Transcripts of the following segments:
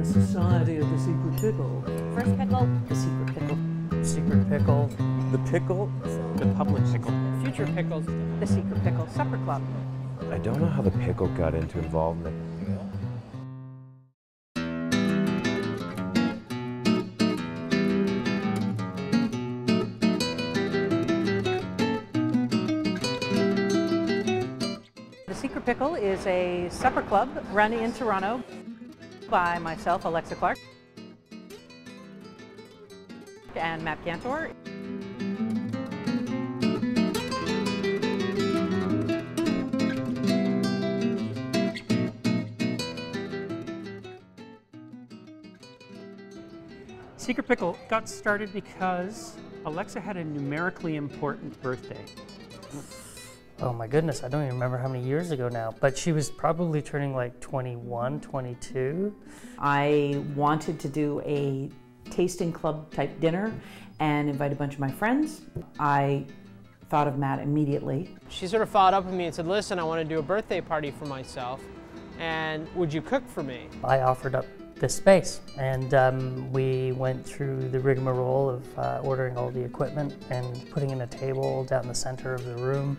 the Society of the Secret Pickle? First pickle. The secret pickle. Secret pickle. The pickle? The public pickle. Future pickles. The Secret Pickle Supper Club. I don't know how the pickle got into involvement. The Secret Pickle is a supper club run in Toronto by myself, Alexa Clark, and Matt Gantor. Secret Pickle got started because Alexa had a numerically important birthday. Oh my goodness, I don't even remember how many years ago now, but she was probably turning like 21, 22. I wanted to do a tasting club type dinner and invite a bunch of my friends. I thought of Matt immediately. She sort of followed up with me and said, listen, I want to do a birthday party for myself, and would you cook for me? I offered up this space, and we went through the rigmarole of ordering all the equipment and putting in a table down the center of the room,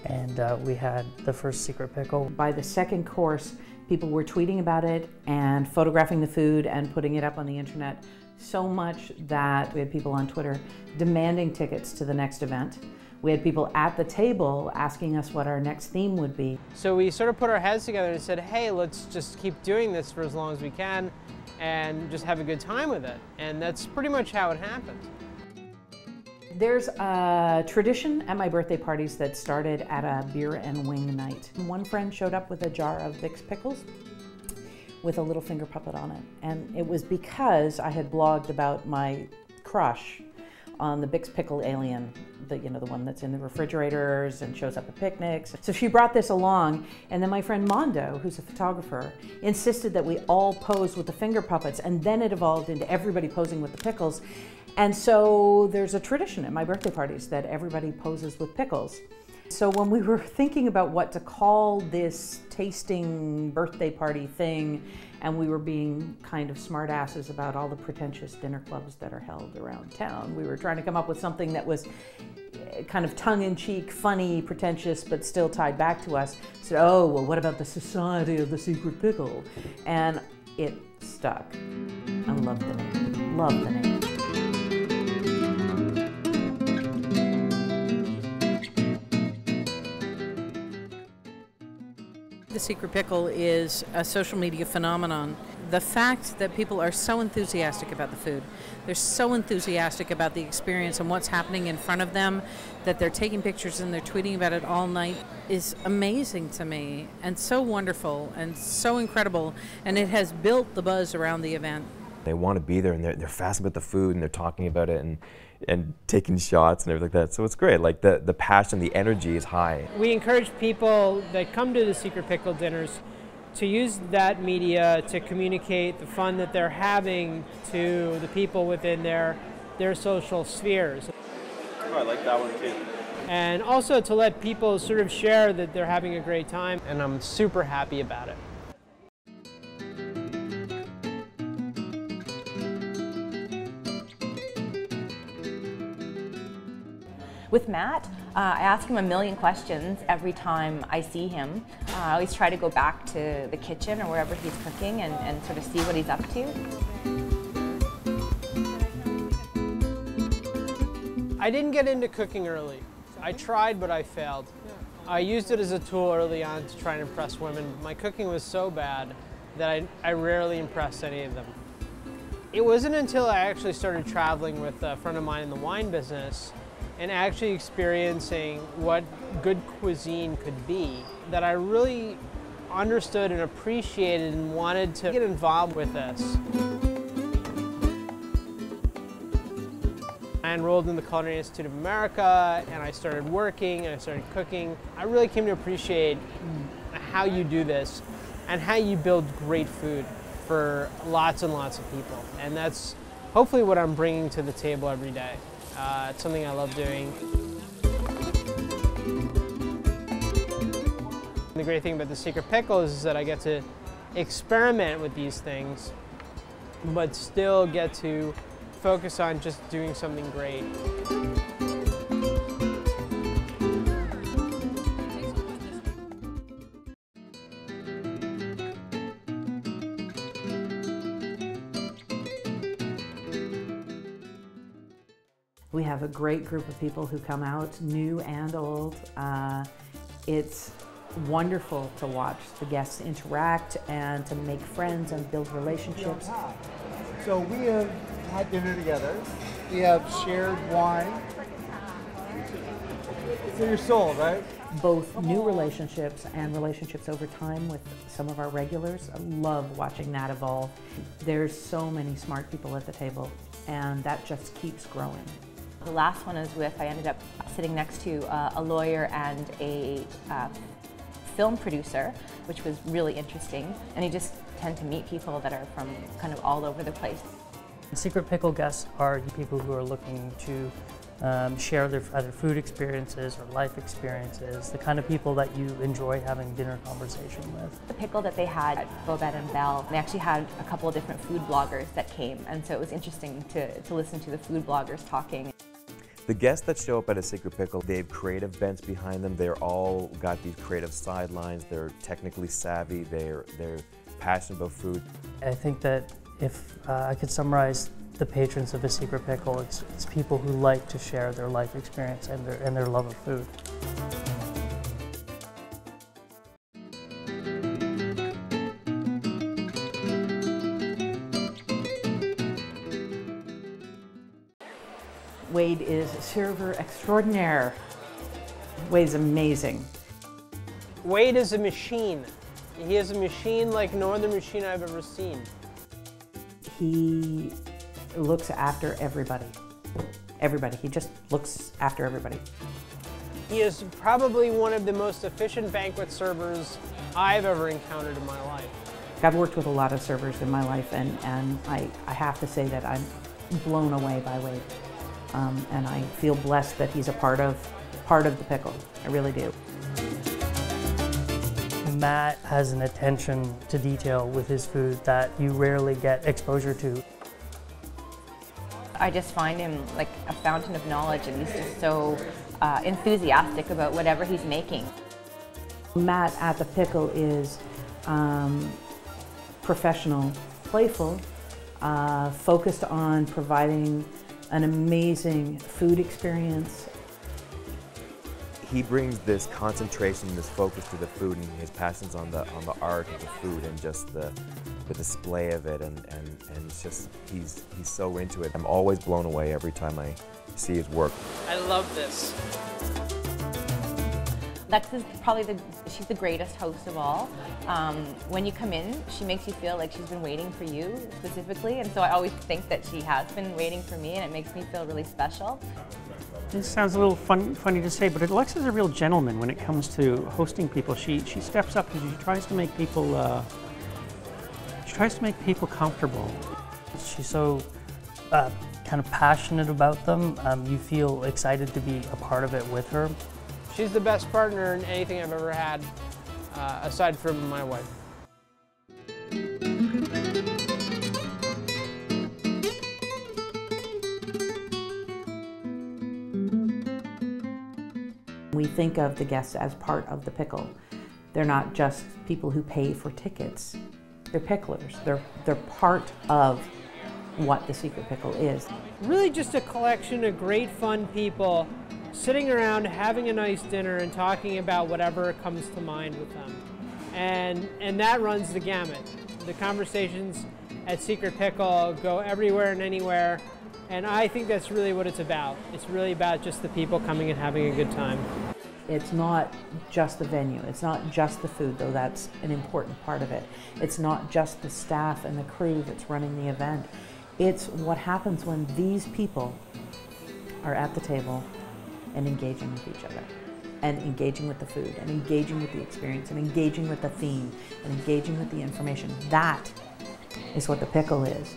and we had the first Secret Pickle. By the second course, people were tweeting about it and photographing the food and putting it up on the internet, so much that we had people on Twitter demanding tickets to the next event. We had people at the table asking us what our next theme would be. So we sort of put our heads together and said, hey, let's just keep doing this for as long as we can and just have a good time with it. And that's pretty much how it happened. There's a tradition at my birthday parties that started at a beer and wing night. One friend showed up with a jar of Vicks pickles with a little finger puppet on it. And it was because I had blogged about my crush on the Vicks pickle alien, the one that's in the refrigerators and shows up at picnics. So she brought this along, and then my friend Mondo, who's a photographer, insisted that we all pose with the finger puppets, and then it evolved into everybody posing with the pickles. And so there's a tradition at my birthday parties that everybody poses with pickles. So when we were thinking about what to call this tasting birthday party thing, and we were being kind of smart asses about all the pretentious dinner clubs that are held around town, we were trying to come up with something that was kind of tongue-in-cheek, funny, pretentious, but still tied back to us. So, oh, well, what about the Society of the Secret Pickle? And it stuck. I love the name. Love the name. The Secret Pickle is a social media phenomenon. The fact that people are so enthusiastic about the food, they're so enthusiastic about the experience and what's happening in front of them, that they're taking pictures and they're tweeting about it all night, is amazing to me and so wonderful and so incredible, and it has built the buzz around the event. They want to be there, and they're fast about the food, and they're talking about it and taking shots and everything like that. So it's great. Like the passion, the energy is high. We encourage people that come to the Secret Pickle dinners to use that media to communicate the fun that they're having to the people within their social spheres. Oh, I like that one too. And also to let people sort of share that they're having a great time, and I'm super happy about it. With Matt, I ask him a million questions every time I see him. I always try to go back to the kitchen or wherever he's cooking and sort of see what he's up to. I didn't get into cooking early. I tried, but I failed. I used it as a tool early on to try and impress women. My cooking was so bad that I rarely impressed any of them. It wasn't until I actually started traveling with a friend of mine in the wine business and actually experiencing what good cuisine could be that I really understood and appreciated and wanted to get involved with this. I enrolled in the Culinary Institute of America, and I started working and I started cooking. I really came to appreciate how you do this and how you build great food for lots and lots of people. And that's hopefully what I'm bringing to the table every day. It's something I love doing. The great thing about the Secret Pickle is that I get to experiment with these things but still get to focus on just doing something great. We have a great group of people who come out, new and old. It's wonderful to watch the guests interact and to make friends and build relationships. So we have had dinner together. We have shared wine. So you're sold, right? Both new relationships and relationships over time with some of our regulars. I love watching that evolve. There's so many smart people at the table, and that just keeps growing. The last one I was with, I ended up sitting next to a lawyer and a film producer, which was really interesting. And you just tend to meet people that are from kind of all over the place. Secret Pickle guests are the people who are looking to share their either food experiences or life experiences, the kind of people that you enjoy having dinner conversation with. The pickle that they had at Bobette and Bell, they actually had a couple of different food bloggers that came, and so it was interesting to listen to the food bloggers talking. The guests that show up at a Secret Pickle, they have creative bents behind them. They're all got these creative sidelines. They're technically savvy. They're passionate about food. I think that if I could summarize the patrons of a Secret Pickle, it's people who like to share their life experience and their love of food. Wade is server extraordinaire. Wade's amazing. Wade is a machine. He is a machine like no other machine I've ever seen. He looks after everybody. Everybody. He just looks after everybody. He is probably one of the most efficient banquet servers I've ever encountered in my life. I've worked with a lot of servers in my life, and I have to say that I'm blown away by Wade. And I feel blessed that he's a part of the pickle. I really do. Matt has an attention to detail with his food that you rarely get exposure to. I just find him like a fountain of knowledge, and he's just so enthusiastic about whatever he's making. Matt at the pickle is professional, playful, focused on providing an amazing food experience. He brings this concentration, this focus to the food, and his passion's on the art of the food and just the display of it, and it's just he's so into it. I'm always blown away every time I see his work. I love this. Lex is probably she's the greatest host of all. When you come in, she makes you feel like she's been waiting for you specifically, and so I always think that she has been waiting for me, and it makes me feel really special. This sounds a little funny to say, but Alexa's a real gentleman when it comes to hosting people. She steps up and she tries to make people comfortable. She's so kind of passionate about them. You feel excited to be a part of it with her. She's the best partner in anything I've ever had, aside from my wife. We think of the guests as part of the pickle. They're not just people who pay for tickets. They're picklers. They're part of what the Secret Pickle is. Really just a collection of great fun people sitting around having a nice dinner and talking about whatever comes to mind with them. And that runs the gamut. The conversations at Secret Pickle go everywhere and anywhere, and I think that's really what it's about. It's really about just the people coming and having a good time. It's not just the venue. It's not just the food, though that's an important part of it. It's not just the staff and the crew that's running the event. It's what happens when these people are at the table and engaging with each other, and engaging with the food, and engaging with the experience, and engaging with the theme, and engaging with the information. That is what the pickle is.